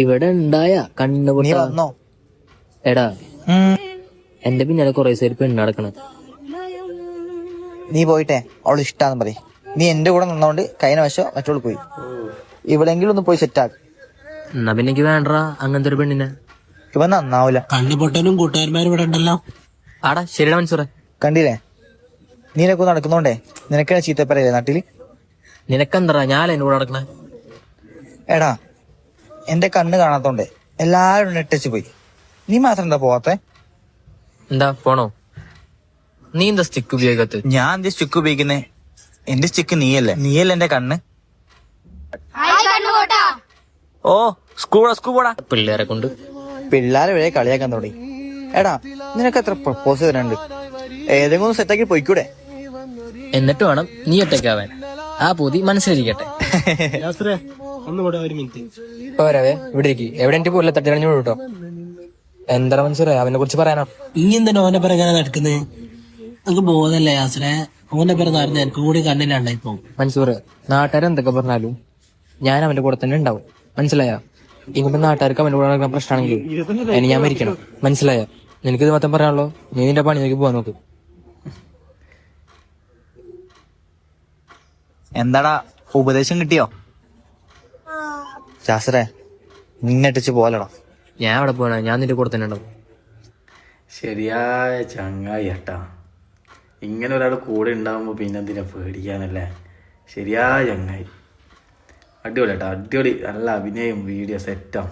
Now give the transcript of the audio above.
ഇവിടെ ഉണ്ടായ നീ വന്നോ? എടാ എന്റെ പിന്നാലെ കൊറേ സേരി പെണ്ണ് നടക്കണം. നീ പോയിട്ടെ അവള് ഇഷ്ടാന്ന് പറയും. നീ എന്റെ കൂടെ നിന്നോണ്ട് കഴിഞ്ഞ വശം മറ്റോള് പോയി. ഇവിടെങ്കിലും ഒന്ന് പോയി സെറ്റാക്ക്. എന്നാ പിന്നെ എനിക്ക് വേണ്ട അങ്ങനത്തെ ഒരു പെണ്ണിനെ. ഇവ നന്നാവൂല. കണ്ണിപ്പൊട്ടനും കൂട്ടുകാരന്മാരും ഇവിടെ ഉണ്ടല്ലോ. ആടാ ശരിയാ മൻസൂറെ. കണ്ടില്ലേ, നീനൊക്കെ നടക്കുന്നോണ്ടേ നിനക്കാണ് ചീത്തപ്പറയില്ലേ നാട്ടില്. നിനക്കെന്തറാ ഞാൻ എന്റെ കൂടെ നടക്കണേ? എടാ എന്റെ കണ്ണ് കാണാത്തോണ്ടേ എല്ലാരും നെട്ടച്ച് പോയി. നീ മാത്രം എന്താ പോവാത്തെ? എന്താ പോണോ? നീ എന്താ സ്റ്റിക്ക് ഉപയോഗിക്കത്ത്? ഞാൻ എന്റെ സ്റ്റിക്ക് ഉപയോഗിക്കുന്നേ? എന്റെ സ്റ്റിക്ക് നീയല്ലേ എന്റെ കണ്ണ്. ഓ സ്കൂൾ പോടാ. പിള്ളേരെ കൊണ്ട് പിള്ളേരെ വരെ കളിയാക്കാൻ തുടങ്ങി. എടാ നിനക്ക് എത്ര പ്രപ്പോസ് തരാനുണ്ട്? ഏതെങ്കിലും ഒന്ന് സെറ്റാക്കി പോയിക്കൂടെ? എന്നിട്ട് വേണം നീ ഒറ്റയ്ക്കാവാൻ. ആ പൂതി മനസ്സിലിരിക്കട്ടെ. ഒന്നുകൂടെ ഒരു മിനിറ്റ്. പോരാവേ ഇവിടെ ഇരിക്കും. എവിടെ എനിക്ക് പോലെ തട്ടിടഞ്ഞു കേട്ടോ. എന്താ മൻസൂറെ അവനെ കുറിച്ച് പറയാനോ? ഇനി എന്തിനാ ഓന്റെ പിറകെ നടക്കുന്നത്? നമുക്ക് ബോധല്ലേ യാസരെ? ഓന്റെ പിറകെ നടന്ന് എനിക്ക് കൂടി കണ്ണില്ലാണ്ടായി പോകും. മൻസൂറ് നാട്ടുകാരെന്തൊക്കെ പറഞ്ഞാലും ഞാൻ അവന്റെ കൂടെ തന്നെ ഉണ്ടാവും. മനസ്സിലായോ? ഇങ്ങോട്ട് നാട്ടുകാർക്ക് അവന്റെ കൂടെ നടക്കുന്ന പ്രശ്നമാണെങ്കിൽ അതിന് ഞാൻ മരിക്കണം. മനസ്സിലായോ? നിനക്കിത് മാത്രം പറയാനുള്ളൂ. നീ നിന്റെ പണി നോക്കി പോവാൻ നോക്ക്. എന്താടാ ഉപദേശം കിട്ടിയോ? ശാസ്ത്രേ നിന്നെട്ടിച്ച് പോലടാ. ഞാൻ അവിടെ പോകണ, ഞാൻ നിന്റെ കൂടെ തന്നെ ഉണ്ടാവും. ശരിയായ ചങ്ങായി ഏട്ടാ. ഇങ്ങനെ ഒരാൾ കൂടെ ഉണ്ടാകുമ്പോൾ പിന്നെ എന്തിനാ പേടിക്കാനല്ലേ? ശരിയായ ചങ്ങായി. അടിപൊളി ഏട്ടാ, അടിപൊളി. നല്ല അഭിനയം, വീഡിയോ സെറ്റാണ്.